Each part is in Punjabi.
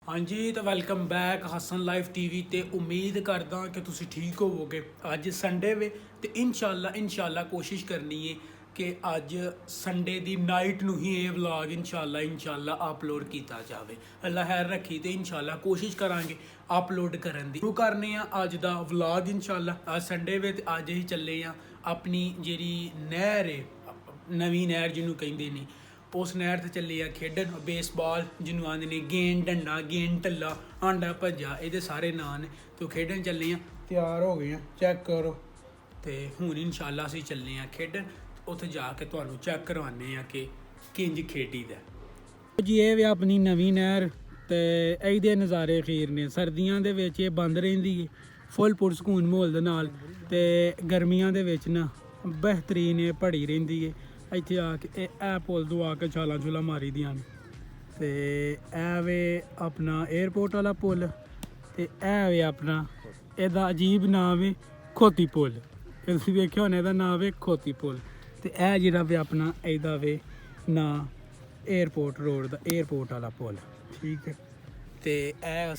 हाँ जी तो welcome back Hasan live TV ते उम्मीद करदा कि तुसी ठीक होवोगे। अज संडे वे ते इंशाल्लाह कोशिश करनी है कि अज संडे दी नाइट नूं ही ये व्लॉग इंशाल्लाह अपलोड किया जाए। अल्लाह खैर रखी तो इंशाल्लाह कोशिश करांगे अपलोड करन दी। शुरू करने अज दा व्लॉग इंशाल्लाह। अज संडे वे ते अज ही चले अपनी जेह्ड़ी नहर है, नवीं नहर जिन्हों कहिंदे ने, उस नहर ते चले खेडन बेसबॉल जिन्हों आंदे ने, गेंद डंडा, गेंद टल्ला, आंडा भज्जा, ये सारे नाम ने। तो खेडन चले तैयार हो गए चैक करो। तो हूँ इंशाल्लाह असीं चले खेडन, उत्थे जाके तुहानूं चैक करवाने कि किंज खेडी दा जी। ये वे अपनी नवीं नहर ते ਇਹਦੇ नज़ारे खीर ने। सर्दियां दे विच ये बंद रहिंदी है फुल पुरसकून माहौल दे नाल, ते गर्मियां दे विच ना बेहतरीन ये भड़ी रहिंदी है। ਇੱਥੇ ਆ ਕੇ ਇਹ ਪੁੱਲ ਤੋਂ ਆ ਕੇ ਛਾਲਾਂ ਛੁਲਾਂ ਮਾਰੀ ਦੀਆਂ ਨੇ। ਤੇ ਇਹ ਵੇ ਆਪਣਾ 에ਅਰਪੋਰਟ ਵਾਲਾ ਪੁੱਲ, ਤੇ ਇਹ ਵੇ ਆਪਣਾ, ਇਹਦਾ ਅਜੀਬ ਨਾਮ ਹੈ ਖੋਤੀ ਪੁੱਲ। ਤੁਸੀਂ ਵੇਖਿਆ ਹੋਣਾ ਇਹਦਾ ਨਾਮ ਹੈ ਖੋਤੀ ਪੁੱਲ। ਤੇ ਇਹ ਜਿਹੜਾ ਵੇ ਆਪਣਾ ਇਹਦਾ ਵੇ ਨਾਂ 에ਅਰਪੋਰਟ ਰੋਡ ਦਾ, 에ਅਰਪੋਰਟ ਵਾਲਾ ਪੁੱਲ, ਠੀਕ ਹੈ। ਤੇ ਇਹ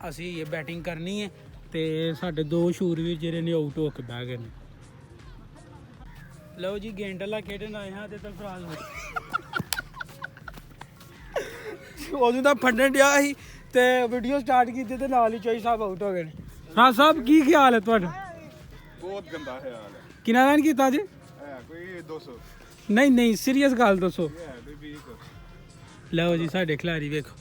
ਅਸੀਂ ਇਹ ਬੈਟਿੰਗ ਕਰਨੀ ਹੈ, ਤੇ ਸਾਡੇ ਦੋ ਸ਼ੂਰਵੀਰ ਜਿਹੜੇ ਨੇ ਆਊਟ ਹੋ ਕੇ ਬਹਿ ਗਏ ਨੇ। लो जी गेंद वाला खेडन आए हाँ तो फराज उदों तो फंडन दिया ही ते वीडियो स्टार्ट की ते नाल ही चोई साहब आउट हो गए। हाँ साहब की ख्याल है तुहाडा? बहुत गंदा ख्याल है। किन्ना रन कीता जी? कोई 200 नहीं सीरियस गल दसो। कोई 20। लो जी साडे खिलाड़ी वेखो,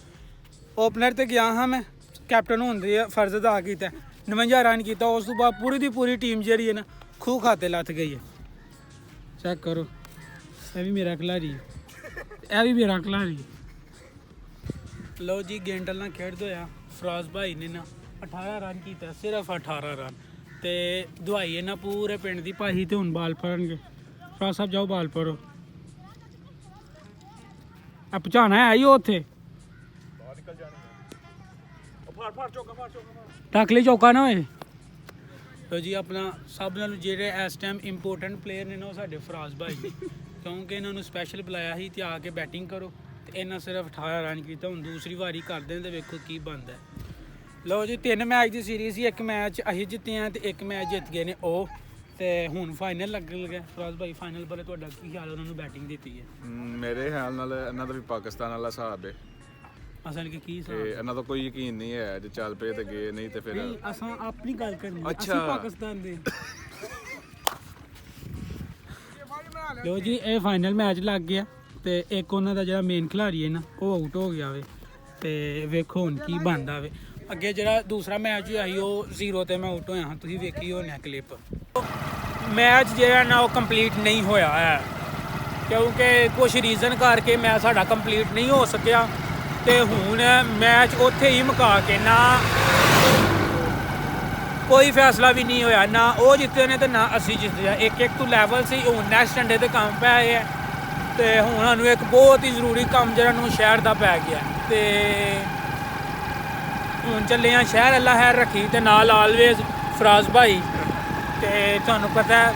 ओपनर ते गया हाँ मैं, कैप्टन होने दे फर्ज अदा किया, 49 रन किया। उस तो बाद पूरी दी पूरी टीम जी है ना खूह खाते लथ गई है। चेक करो, यह भी मेरा खिलाड़ी है, यह भी मेरा खिलाड़ी है। लो जी गेंद ना खेड होया फराज भाई ने ना 18 रन किया, सिर्फ 18 रन। तो दुआई है ना पूरे पिंड की भाई, तो हूँ बाल फड़नगे। फराज साहब जाओ बाल फड़ो, पहुँचाना है ही उत्थे टक ली चौका ना होए। तो जी अपना सब नालों ਜਿਹੜੇ इस टाइम इंपोर्टेंट प्लेयर ने ना साढ़े फराज भाई ने, क्योंकि इन्होंने स्पैशल बुलाया ही कि आके बैटिंग करो। तो इन्हें सिर्फ 18 रन किया, हूँ दूसरी वारी करते हैं तो वेखो की बनता है। लो जी 3 मैच की सीरीज़ ही, एक मैच असीं जिते हैं तो एक मैच जित गए ने वो, तो हूँ फाइनल लगन लगे। फराज भाई फाइनल बारे तुहाडा की ख्याल है? उन्होंने बैटिंग दी है, मेरे ख्याल नाल इन्हां दा भी पाकिस्तान वाला हिसाब है। असल की ते इन्हां दा कोई यकीन नहीं है, जे चल पे ते गए, नहीं ते फिर असां अपनी गल करनी। अच्छा पाकिस्तान दे लो जी ये फाइनल मैच लग गया, तो एक उन्होंने जो मेन खिलाड़ी है ना वो आउट हो गया वे। तो वेखो हुण की बनता वे। अगे जो दूसरा मैच आई वो 0 ते मैं आउट होया हाँ, तुसीं वेखी होनी क्लिप। मैच जो ना वो कंप्लीट नहीं होया है, क्योंकि कुछ रीजन करके मैच साडा कंप्लीट नहीं हो सकिया। तो हूँ मैच उत्थे ही मुका के ना कोई फैसला भी नहीं होया, ना वो जिते ने तो ना असी जिते। एक तो लैवल से हूँ नैक्सट डंडे ते काम पै है। तो हूँ सानू एक बहुत ही जरूरी काम जो शहर का पै गया। तो हूँ चले शहर, अल्लाह खैर रखी, तो नाल ऑलवेज फराज भाई। तो तुहानू पता है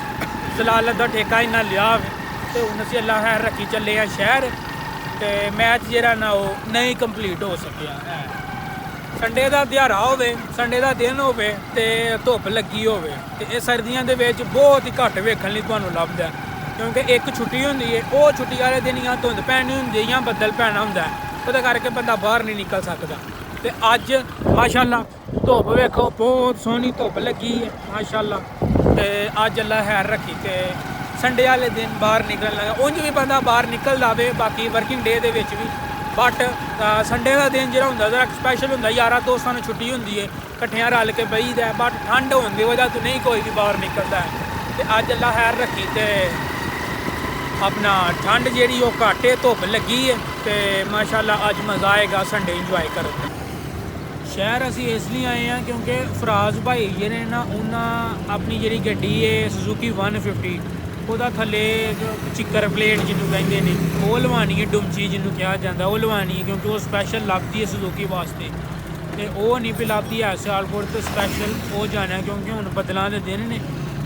जलालत का ठेका इन्ना लिया, तो हूँ असी अल्लाह खैर रखी चले शहर। तो मैच जो ना वो नहीं कंप्लीट हो सकिया है। संडे का दिहाड़ा होवे, संडे का दिन होवे ते धुप लगी होवे, ते ये सर्दियों के विच बहुत ही घट वेखण लई तुहानूं लभदा है, क्योंकि एक छुट्टी होंदी है, वो छुट्टी वाले दिन या धुंध पैनी होंदी या बदल पैना होंदा है, ओहदे करके बंदा बाहर नहीं निकल सकदा। ते अज माशाअल्लाह धुप वेखो, बहुत सोहनी धुप लगी है माशाअल्लाह। ते अज अल्लाह खैर रखी, ते संडे वाले दिन बाहर निकलन लगा। उंज भी बंदा बाहर निकल जावे बाकी वर्किंग डे दे विच भी, बट संडे का दिन जो होंदा जरा स्पैशल होंदा, यारा दोस्तां नूं छुट्टी होंदी है, कट्ठियां रल के बहीदा है। बट ठंड होने की वजह तो नहीं कोई भी बाहर निकलता है। तो अज अल्लाह खैर रखी, तो अपना ठंड जी घट है, धुप लगी है, तो माशाअल्लाह अज मज़ा आएगा संडे इंजॉय करने। शहर असी इसलिए आए हैं क्योंकि फराज भाई जिन्हें ना उन्हें अपनी जी गड्डी है सुजुकी 150, ਉਹਦਾ थले चिक्कर प्लेट जिन्हों कहते हैं वो लवानी है, डुमची जिन्हों कहा जाता वो लवानी है, क्योंकि वो स्पैशल लगती है सुजुकी वास्ते। तो वो नहीं भी लगती है सियालकोट, तो स्पैशल वो जाना है, क्योंकि हुण बदलों के दिन ने,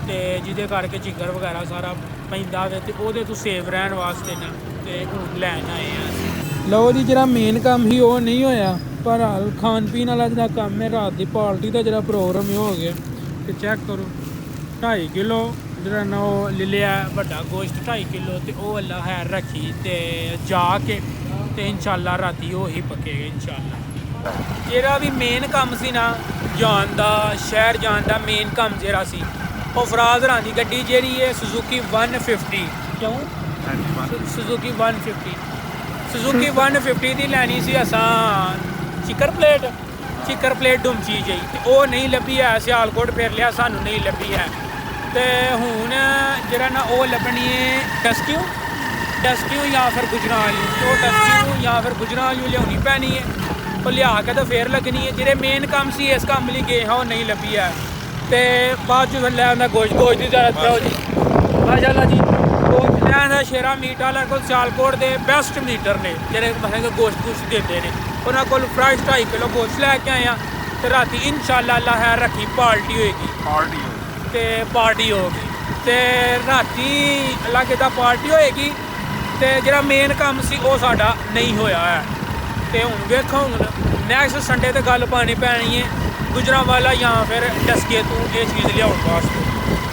तो जिदे करके चिक्कर वगैरह सारा पैंदा है, तो वो तो सेफ रहने वास्ते ना, तो हुण लैन आए हैं। लो जी जरा मेन काम ही वो नहीं होया, ਪਰ ਹਾਲ ਖਾਣ ਪੀਣ ਵਾਲਾ ਜਿਹੜਾ ਕੰਮ ਹੈ, ਰਾਤ ਦੀ ਪਾਰਟੀ ਦਾ ਜਿਹੜਾ ਪ੍ਰੋਗਰਾਮ ਇਹ ਹੋ ਗਿਆ। ਤੇ ਚੈੱਕ ਕਰੋ 2.5 ਕਿਲੋ ਜਿਹੜਾ ਨਾ ਉਹ ਲੈ ਲਿਆ ਵੱਡਾ ਗੋਸ਼ਤ 2.5 ਕਿਲੋ, ਤੇ ਉਹ ਅੱਲਾ ਖੈਰ ਰੱਖੀ ਤੇ ਜਾ ਕੇ ਤੇ ਇਨਸ਼ਾਅੱਲਾ ਰਾਤੀ ਉਹ ਹੀ ਪੱਕੇਗਾ ਇਨਸ਼ਾਅੱਲਾ। ਜਿਹੜਾ ਵੀ ਮੇਨ ਕੰਮ ਸੀ ਨਾ ਜਾਣ ਦਾ, ਸ਼ਹਿਰ ਜਾਣ ਦਾ ਮੇਨ ਕੰਮ ਜਿਹੜਾ ਸੀ, ਉਹ ਫਰਾਜ਼ ਹਰਾਂ ਦੀ ਗੱਡੀ ਜਿਹੜੀ ਹੈ ਸੁਜ਼ੂਕੀ 150 ਕਿਉਂ ਸੁਜ਼ੂਕੀ 150 ਦੀ ਲੈਣੀ ਸੀ ਅਸਾਂ ਚਿਕਰ ਪਲੇਟ ਡੁਮਚੀ ਜਾਈ, ਤੇ ਉਹ ਨਹੀਂ ਲੱਭੀ ਹੈ। ਸਿਆਲਕੋਟ ਫਿਰ ਲਿਆ, ਸਾਨੂੰ ਨਹੀਂ ਲੱਭੀ ਹੈ। ਤੇ ਹੁਣ ਜਿਹੜਾ ਨਾ ਉਹ ਲੱਭਣੀ ਹੈ ਡਸਕਿਊ ਜਾਂ ਫਿਰ ਗੁਜਰਾਲ, ਉਹ ਡਸਕਿਊ ਜਾਂ ਫਿਰ ਗੁਜਰਾਲ ਨੂੰ ਲਿਆਉਣੀ ਪੈਣੀ ਹੈ। ਉਹ ਲਿਆ ਕੇ ਤਾਂ ਫੇਰ ਲੱਗਣੀ ਹੈ। ਜਿਹੜੇ ਮੇਨ ਕੰਮ ਸੀ ਇਸ ਕੰਮ ਲਈ ਗਏ ਹਾਂ ਉਹ ਨਹੀਂ ਲੱਭੀ ਹੈ। ਤੇ ਬਾਅਦ 'ਚ ਲੈ ਆਉਂਦਾ ਗੋਸ਼ਤ ਦੀ ਜ਼ਿਆਦਾ ਪਾਓ ਜੀ ਮਾਸ਼ਾਅੱਲਾ ਜੀ। ਗੋਸ਼ਤ ਲੈ ਆਉਂਦਾ ਸ਼ੇਰਾ ਮੀਟ ਵਾਲਾ ਕੋਲ ਸਿਆਲਕੋਟ ਦੇ ਬੈਸਟ ਮੀਟਰ ਨੇ ਜਿਹੜੇ ਮਹਿੰਗੇ ਗੋਸ਼ਤ ਦਿੰਦੇ ਨੇ। ਉਹਨਾਂ ਕੋਲ ਫਰਾਈਜ਼ 2.5 ਕਿਲੋ ਗੋਸ਼ਤ ਲੈ ਕੇ ਆਏ ਹਾਂ। ਤੇ ਰਾਤੀ ਇਨਸ਼ਾਅੱਲਾ ਅੱਲਾ ਖੈਰ ਰੱਖੀ ਪਾਰਟੀ ਹੋਏਗੀ ਤੇ ਰਾਤੀ ਅੱਲਾ ਕਿੱਦਾਂ ਪਾਰਟੀ ਹੋਏਗੀ। ਤੇ ਜਿਹੜਾ ਮੇਨ ਕੰਮ ਸੀ ਉਹ ਸਾਡਾ ਨਹੀਂ ਹੋਇਆ ਹੈ। ਤੇ ਹੁਣ ਵੇਖੋ ਹੁਣ ਨੈਕਸਟ ਸੰਡੇ ਤੇ ਗੱਲ ਪਾਣੀ ਪੈਣੀ ਹੈ ਗੁਜਰਾਂਵਾਲਾ ਜਾਂ ਫਿਰ ਡਸਕੇ ਤੋਂ ਇਹ ਚੀਜ਼ ਲਿਆਉਣ ਵਾਸਤੇ,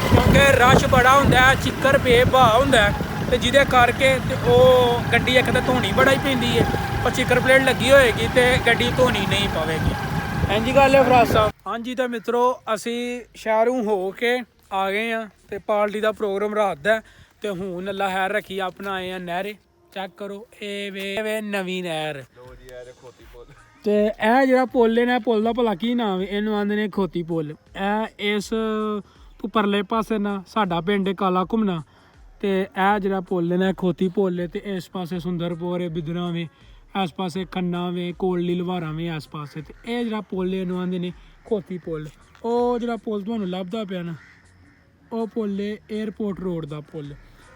ਕਿਉਂਕਿ ਰਸ਼ ਬੜਾ ਹੁੰਦਾ, ਚਿੱਕਰ ਬੇਭਾਅ ਹੁੰਦਾ, ਤੇ ਜਿਹਦੇ ਕਰਕੇ ਤੇ ਉਹ ਗੱਡੀ ਇੱਕ ਤਾਂ ਧੋਣੀ ਬੜਾ ਹੀ ਪੈਂਦੀ ਹੈ। ਪਰ ਚਿੱਕਰ ਪਲੇਟ ਲੱਗੀ ਹੋਏਗੀ ਤੇ ਗੱਡੀ ਧੋਣੀ ਨਹੀਂ ਪਵੇਗੀ। ਹਾਂਜੀ ਗੱਲ ਹੈ ਫਰਾਜ਼ ਸਾਹਿਬ। ਹਾਂਜੀ ਤਾਂ ਮਿੱਤਰੋ ਅਸੀਂ ਸ਼ਹਿਰੋਂ ਹੋ ਕੇ ਆ ਗਏ ਹਾਂ ਤੇ ਪਾਰਟੀ ਦਾ ਪ੍ਰੋਗਰਾਮ ਰਾਤ ਦਾ। ਤੇ ਹੁਣ ਅੱਲਾ ਖੈਰ ਰੱਖੀ ਆਪਣਾ ਆਏ ਆ ਨਹਿਰੇ। ਚੈੱਕ ਕਰੋ ਇਹ ਵੇ ਨਵੀਂ ਨਹਿਰ। ਤੇ ਇਹ ਜਿਹੜਾ ਪੁੱਲ ਨੇ, ਪੁੱਲ ਦਾ ਭਲਾ ਕੀ ਨਾਮ ਹੈ? ਇਹਨੂੰ ਆਂਦੇ ਨੇ ਖੋਤੀ ਪੁੱਲ। ਇਹ ਇਸ ਤੋਂ ਪਰਲੇ ਪਾਸੇ ਨਾ ਸਾਡਾ ਪਿੰਡ ਕਾਲਾ ਘੁੰਮਣਾ, ਤੇ ਇਹ ਜਿਹੜਾ ਪੁੱਲ ਨੇ ਖੋਤੀ ਪੁੱਲ ਹੈ। ਤੇ ਇਸ ਪਾਸੇ ਸੁੰਦਰਪੁਰ ਹੈ, ਬਿਦਰਾਂ ਵੇ, ਇਸ ਪਾਸੇ ਖੰਨਾ ਵੇ, ਕੋਟਲੀ ਲਵਾਰਾ ਵੇ ਇਸ ਪਾਸੇ। ਤੇ ਇਹ ਜਿਹੜਾ ਪੁੱਲ ਇਹਨੂੰ ਆਂਦੇ ਨੇ ਖੋਤੀ ਪੁੱਲ। ਉਹ ਜਿਹੜਾ ਪੁੱਲ ਤੁਹਾਨੂੰ ਲੱਭਦਾ ਪਿਆ ਨਾ, ਉਹ ਪੁੱਲ ਹੈ ਏਅਰਪੋਰਟ ਰੋਡ ਦਾ ਪੁੱਲ।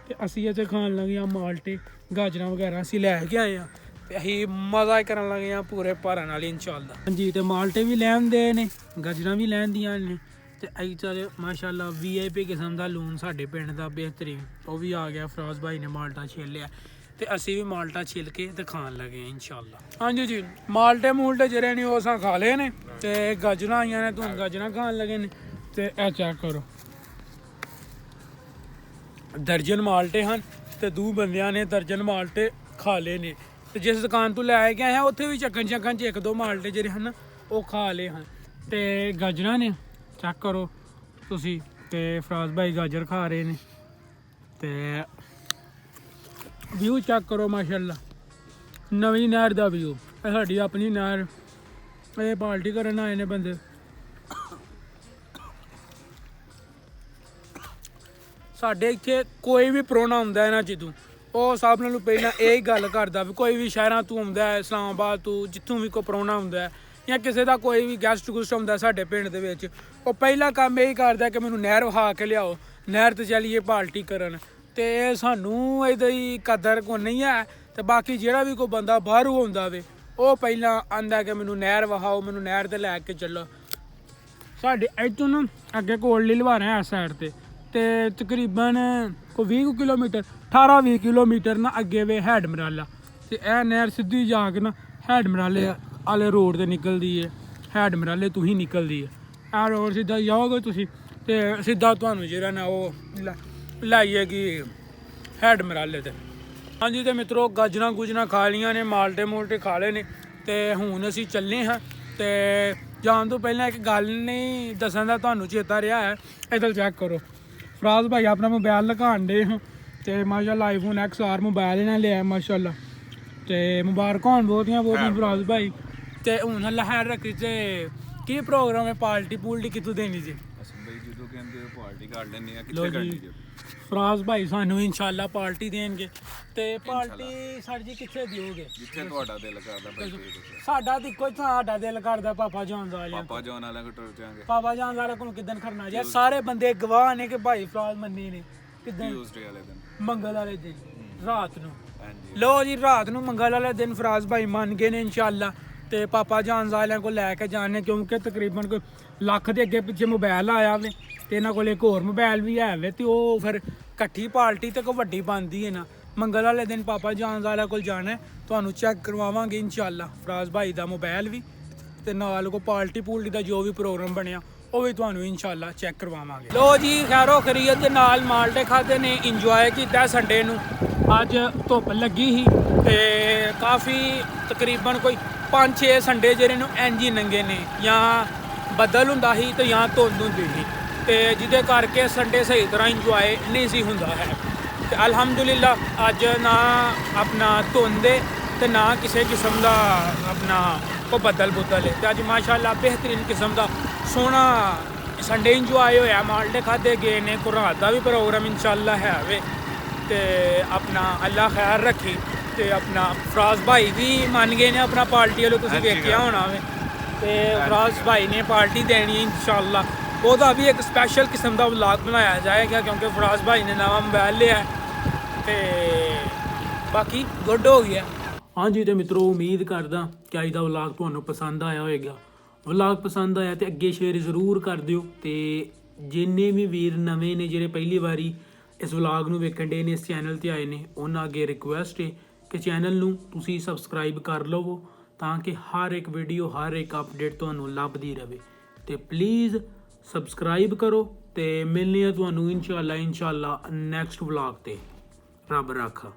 ਤੇ ਅਸੀਂ ਇੱਥੇ ਖਾਣ ਲੱਗੇ ਹਾਂ ਮਾਲਟੇ, ਗਾਜਰਾਂ ਵਗੈਰਾ ਅਸੀਂ ਲੈ ਕੇ ਆਏ ਹਾਂ। ਤੇ ਅਸੀਂ ਮਜ਼ਾ ਕਰਨ ਲੱਗੇ ਹਾਂ ਪੂਰੇ ਭਾਰਾਂ ਨਾਲ ਇਨਸ਼ਾਅੱਲਾ। ਹਾਂਜੀ ਤੇ ਮਾਲਟੇ ਵੀ ਲੈਣ ਦੇ ਨੇ, ਗਾਜਰਾਂ ਵੀ ਲੈਣ ਦੀਆਂ ਨੇ। ਤੇ ਅਸੀਂ ਚੱਲ ਮਾਸ਼ਾਅੱਲਾ VIP ਕਿਸਮ ਦਾ ਲੂਣ ਸਾਡੇ ਪਿੰਡ ਦਾ ਬਿਹਤਰੀਨ ਉਹ ਵੀ ਆ ਗਿਆ। ਫਰਾਜ਼ ਭਾਈ ਨੇ ਮਾਲਟਾ ਛਿੱਲ ਲਿਆ ਤੇ ਅਸੀਂ ਵੀ ਮਾਲਟਾ ਛਿੱਲ ਕੇ ਤੇ ਖਾਣ ਲੱਗੇ ਹਾਂ ਇਨਸ਼ਾਅੱਲਾ। ਹਾਂਜੀ ਜੀ ਮਾਲਟੇ ਜਿਹੜੇ ਨੇ ਉਹ ਅਸਾਂ ਖਾ ਲਏ ਨੇ। ਤੇ ਗਾਜਰਾਂ ਆਈਆਂ ਨੇ, ਤੁਹਾਨੂੰ ਗਾਜਰਾਂ ਖਾਣ ਲੱਗੇ ਨੇ। ਤੇ ਇਹ ਚੈੱਕ ਕਰੋ ਦਰਜਨ ਮਾਲਟੇ ਹਨ ਤੇ 2 ਬੰਦਿਆਂ ਨੇ ਦਰਜਨ ਮਾਲਟੇ ਖਾ ਲਏ ਨੇ। ਤੇ ਜਿਸ ਦੁਕਾਨ ਤੋਂ ਲੈ ਕੇ ਆਏ ਹਾਂ ਉੱਥੇ ਵੀ ਚੱਕਣ 'ਚ 1-2 ਮਾਲਟੇ ਜਿਹੜੇ ਹਨ ਉਹ ਖਾ ਲਏ ਹਨ। ਤੇ ਗਾਜਰਾਂ ਨੇ ਚੈੱਕ ਕਰੋ ਤੁਸੀਂ। ਤੇ ਫਰਾਜ਼ ਭਾਈ ਗਾਜਰ ਖਾ ਰਹੇ ਨੇ। ਤੇ ਵਿਊ ਚੈੱਕ ਕਰੋ ਮਾਸ਼ਾਅੱਲਾ, ਨਵੀਂ ਨਹਿਰ ਦਾ ਵਿਊ। ਇਹ ਸਾਡੀ ਆਪਣੀ ਨਹਿਰ, ਇਹ ਪਾਰਟੀ ਕਰਨ ਆਏ ਨੇ ਬੰਦੇ। ਸਾਡੇ ਇੱਥੇ ਕੋਈ ਵੀ ਪ੍ਰਾਹੁਣਾ ਹੁੰਦਾ ਹੈ ਨਾ ਜਦੋਂ, ਉਹ ਸਭ ਨਾਲੋਂ ਪਹਿਲਾਂ ਇਹ ਹੀ ਗੱਲ ਕਰਦਾ ਵੀ ਕੋਈ ਵੀ ਸ਼ਹਿਰਾਂ ਤੋਂ ਆਉਂਦਾ ਹੈ, ਇਸਲਾਮਾਬਾਦ ਤੋਂ, ਜਿੱਥੋਂ ਵੀ ਕੋਈ ਪ੍ਰਾਹੁਣਾ ਹੁੰਦਾ ਹੈ ਜਾਂ ਕਿਸੇ ਦਾ ਕੋਈ ਵੀ ਗੈਸਟ ਗੁਸਟ ਆਉਂਦਾ ਸਾਡੇ ਪਿੰਡ ਦੇ ਵਿੱਚ, ਉਹ ਪਹਿਲਾ ਕੰਮ ਇਹ ਹੀ ਕਰਦਾ ਕਿ ਮੈਨੂੰ ਨਹਿਰ ਵਹਾ ਕੇ ਲਿਆਓ, ਨਹਿਰ 'ਤੇ ਚੱਲੀਏ ਪਾਰਟੀ ਕਰਨ। ਤੇ ਸਾਨੂੰ ਇਹਦੀ ਕਦਰ ਕੋ ਨਹੀਂ ਹੈ। ਤੇ ਬਾਕੀ ਜਿਹੜਾ ਵੀ ਕੋਈ ਬੰਦਾ ਬਾਹਰੋਂ ਆਉਂਦਾ ਵੇ ਉਹ ਪਹਿਲਾਂ ਆਂਦਾ ਕਿ ਮੈਨੂੰ ਨਹਿਰ ਵਹਾਓ, ਮੈਨੂੰ ਨਹਿਰ 'ਤੇ ਲੈ ਕੇ ਚੱਲੋ। ਸਾਡੇ ਇੱਥੋਂ ਨਾ ਅੱਗੇ ਕੋਟਲੀ ਲਵਾਰਾ ਇਸ ਸਾਈਡ 'ਤੇ ਤੇ ਤਕਰੀਬਨ ਕੋਈ 20 ਕਿਲੋਮੀਟਰ 18-20 ਕਿਲੋਮੀਟਰ ਨਾ ਅੱਗੇ ਵੇ ਹੈਡ ਮਰਾਲਾ। ਤੇ ਇਹ ਨਹਿਰ ਸਿੱਧੀ ਜਾ ਕੇ ਨਾ ਹੈਡ ਮਰਾਲੇ ਵਾਲੇ ਰੋਡ 'ਤੇ ਨਿਕਲਦੀ ਹੈ। ਹੈਡ ਮਰਾਲੇ ਤੋਂ ਹੀ ਨਿਕਲਦੀ ਹੈ। ਇਹ ਰੋਡ ਸਿੱਧਾ ਜਾਓਗੇ ਤੁਸੀਂ ਤੇ ਸਿੱਧਾ ਤੁਹਾਨੂੰ ਜਿਹੜਾ ਨਾ ਉਹ ਲਾਈਏਗੀ ਹੈਡ ਮਰਾਲੇ 'ਤੇ। ਹਾਂਜੀ ਤੇ ਮਿੱਤਰੋ ਗਾਜਰਾਂ ਖਾ ਲਈਆਂ ਨੇ, ਮਾਲਟੇ ਖਾ ਲਏ ਨੇ। ਤੇ ਹੁਣ ਅਸੀਂ ਚੱਲੇ ਹਾਂ। ਤੇ ਜਾਣ ਤੋਂ ਪਹਿਲਾਂ ਇੱਕ ਗੱਲ ਨਹੀਂ ਦੱਸਣ ਦਾ ਤੁਹਾਨੂੰ ਚੇਤਾ ਰਿਹਾ ਹੈ। ਇੱਧਰ ਚੈੱਕ ਕਰੋ ਫਰਾਜ਼ ਭਾਈ ਆਪਣਾ ਮੋਬਾਈਲ ਲਗਾਉਣ ਦੇ ਹਾਂ। ਤੇ ਮਾਸ਼ਾਅੱਲਾ ਆਈਫੋਨ XR ਮੋਬਾਈਲ ਇਹਨਾਂ ਲਿਆ ਮਾਸ਼ਾਅੱਲਾ। ਤੇ ਮੁਬਾਰਕਾਂ ਹੋਣ ਬਹੁਤੀਆਂ ਫਰਾਜ਼ ਭਾਈ। ਤੇ ਹੁਣ ਅੱਲਾ ਖੈਰ ਰੱਖੀ। ਤੇ ਕੀ ਪ੍ਰੋਗਰਾਮ ਹੈ? ਪਾਰਟੀ ਪੂਲਟੀ ਕਿੱਥੋਂ ਦੇਣੀ ਜੀ? ਜਦੋਂ ਕਹਿੰਦੇ ਪਾਰਟੀ ਕਰ ਲੈਣੀ ਆ, ਕਿੱਥੇ ਕਰਨੀ ਜੀ? ਫਰਾਜ਼ ਭਾਈ ਸਾਨੂੰ ਇਨਸ਼ਾਅੱਲਾ ਪਾਰਟੀ ਦੇਣਗੇ। ਤੇ ਪਾਰਟੀ ਸਾਡੀ ਜੀ ਕਿੱਥੇ ਦਿਓਗੇ? ਜਿੱਥੇ ਤੁਹਾਡਾ ਦਿਲ ਕਰਦਾ ਭਾਈ। ਸਾਡਾ ਤਾਂ ਇੱਕੋ ਹੀ ਸਾਡਾ ਦਿਲ ਕਰਦਾ ਪਾਪਾ ਜਾਨ ਵਾਲਿਆਂ ਪਾਪਾ ਜਾਨ ਵਾਲਿਆਂ ਕੋਲ ਟੁਰ ਜਾਾਂਗੇ। ਪਾਪਾ ਜਾਨ ਵਾਲਿਆਂ ਕੋਲ ਕਿੱਦਣ ਕਰਨਾ ਯਾਰ? ਸਾਰੇ ਬੰਦੇ ਗਵਾਹ ਨੇ ਕਿ ਭਾਈ ਫਰਾਜ਼ ਮੰਨੀ ਨੇ ਕਿੱਦਣ? ਟਿਊਜ਼ਡੇ ਵਾਲੇ ਦਿਨ, ਮੰਗਲ ਵਾਲੇ ਦਿਨ ਰਾਤ ਨੂੰ। ਲੋ ਜੀ ਰਾਤ ਨੂੰ ਮੰਗਲ ਵਾਲੇ ਦਿਨ ਫਰਾਜ਼ ਭਾਈ ਮੰਨ ਗਏ ਨੇ ਇਨਸ਼ਾਅੱਲਾ। ਤੇ ਪਾਪਾ ਜਾਨ ਵਾਲਿਆਂ ਕੋਲ ਲੈ ਕੇ ਜਾਣੇ, ਕਿਉਂਕਿ ਤਕਰੀਬਨ ਕੋਈ ਲੱਖ ਦੇ ਅੱਗੇ ਪਿੱਛੇ ਮੋਬਾਈਲ ਆਇਆ ਵੇ। ਤੇ ਇਹਨਾਂ ਕੋਲ ਇੱਕ ਹੋਰ ਮੋਬਾਈਲ ਵੀ ਹੈ ਵੇ। ਤੇ ਉਹ ਫਿਰ ਇਕੱਠੀ ਪਾਰਟੀ ਤੇ ਕੋਈ ਵੱਡੀ ਬਣਦੀ ਹੈ ਨਾ। ਮੰਗਲ ਵਾਲੇ ਦਿਨ ਪਾਪਾ ਜਾਨ ਵਾਲਿਆਂ ਕੋਲ ਜਾਣਾ, ਤੁਹਾਨੂੰ ਚੈੱਕ ਕਰਵਾਵਾਂਗੇ ਇਨਸ਼ਾਅੱਲਾ ਫਰਾਜ਼ ਭਾਈ ਦਾ ਮੋਬਾਈਲ ਵੀ ਤੇ ਨਾਲ ਕੋ ਪਾਰਟੀ ਪੂਲਟੀ ਦਾ ਜੋ ਵੀ ਪ੍ਰੋਗਰਾਮ ਬਣਿਆ ਉਹ ਵੀ ਤੁਹਾਨੂੰ ਇਨਸ਼ਾਅੱਲਾ ਚੈੱਕ ਕਰਵਾਵਾਂਗੇ। ਲੋ ਜੀ ਖੈਰੋ ਖਰੀਅਤ ਦੇ ਨਾਲ ਮਾਲਟੇ ਖਾਦੇ ਨੇ, ਇੰਜੋਏ ਕੀਤਾ ਸੰਡੇ ਨੂੰ। ਅੱਜ ਧੁੱਪ ਲੱਗੀ ਸੀ ਤੇ ਕਾਫੀ ਤਕਰੀਬਨ ਕੋਈ 5-6 ਸੰਡੇ ਜਿਹੜੇ ਨੂੰ ਇੰਜ ਹੀ ਨੰਗੇ ਨੇ, ਜਾਂ ਬੱਦਲ ਹੁੰਦਾ ਸੀ ਤੇ ਜਾਂ ਧੁੰਦ ਹੁੰਦੀ ਸੀ, ਤੇ ਜਿਹਦੇ ਕਰਕੇ ਸੰਡੇ ਸਹੀ ਤਰ੍ਹਾਂ ਇੰਜੋਏ ਨਹੀਂ ਸੀ ਹੁੰਦਾ ਹੈ। ਤੇ ਅਲਹਮਦੁਲਿਲਾ ਅੱਜ ਨਾ ਆਪਣਾ ਧੁੰਦ ਤੇ ਨਾ ਕਿਸੇ ਕਿਸਮ ਦਾ ਆਪਣਾ ਕੋ ਬੱਦਲ ਬੁੱਦਲ ਹੈ, ਤੇ ਅੱਜ ਮਾਸ਼ਾਅੱਲਾ ਬਿਹਤਰੀਨ ਕਿਸਮ ਦਾ ਸੋਹਣਾ ਸੰਡੇ ਇੰਜੋਏ ਹੋਇਆ। ਮਾਲਟੇ ਖਾਦੇ ਗਏ ਨੇ, ਕੁਰਾਨ ਦਾ ਵੀ ਪ੍ਰੋਗਰਾਮ ਇਨਸ਼ਾਅੱਲਾ ਹੈ ਵੇ, ਤੇ ਆਪਣਾ ਅੱਲਾ ਖੈਰ ਰੱਖੀ। ਤੇ ਆਪਣਾ ਫਰਾਜ਼ ਭਾਈ ਵੀ ਮੰਨ ਗਏ ਨੇ ਆਪਣਾ ਪਾਰਟੀ ਵਾਲੇ, ਤੁਸੀਂ ਵੇਖਿਆ ਹੋਣਾ ਵੇ, ਤੇ ਫਰਾਜ਼ ਭਾਈ ਨੇ ਪਾਰਟੀ ਦੇਣੀ ਇਨਸ਼ਾਅੱਲਾ। ਉਹਦਾ ਵੀ ਇੱਕ ਸਪੈਸ਼ਲ ਕਿਸਮ ਦਾ ਵਲੌਗ ਬਣਾਇਆ ਜਾਏਗਾ, ਕਿਉਂਕਿ ਫਰਾਜ਼ ਭਾਈ ਨੇ ਨਵਾਂ ਮੋਬਾਈਲ ਲਿਆ ਤੇ ਬਾਕੀ ਗੁੱਡ ਹੋ ਗਿਆ। ਹਾਂਜੀ ਤੇ ਮਿੱਤਰੋ, ਉਮੀਦ ਕਰਦਾ ਕਿ ਅੱਜ ਦਾ ਵਲੌਗ ਤੁਹਾਨੂੰ ਪਸੰਦ ਆਇਆ ਹੋਵੇਗਾ। ਵਲੌਗ ਪਸੰਦ ਆਇਆ ਤੇ ਅੱਗੇ ਸ਼ੇਅਰ ਜ਼ਰੂਰ ਕਰ ਦਿਓ, ਤੇ ਜਿੰਨੇ ਵੀ ਵੀਰ ਨਵੇਂ ਨੇ ਜਿਹੜੇ ਪਹਿਲੀ ਵਾਰੀ ਇਸ ਵਲੌਗ ਨੂੰ ਵੇਖਣ ਦੇ ਨੇ, ਇਸ ਚੈਨਲ ਤੇ ਆਏ ਨੇ, ਉਹਨਾਂ ਅੱਗੇ ਰਿਕੁਐਸਟ ਹੈ ਕਿ ਚੈਨਲ ਨੂੰ ਤੁਸੀਂ ਸਬਸਕ੍ਰਾਈਬ ਕਰ ਲਵੋ, ਤਾਂ ਕਿ ਹਰ ਇੱਕ ਵੀਡੀਓ ਹਰ ਇੱਕ ਅਪਡੇਟ ਤੁਹਾਨੂੰ ਲੱਭਦੀ ਰਹੇ। ਤੇ ਪਲੀਜ਼ ਸਬਸਕ੍ਰਾਈਬ ਕਰੋ, ਤੇ ਮਿਲਨੇ ਆ ਤੁਹਾਨੂੰ ਇਨਸ਼ਾਅੱਲਾ ਨੈਕਸਟ ਵਲੌਗ ਤੇ। ਰੱਬ ਰਾਖਾ।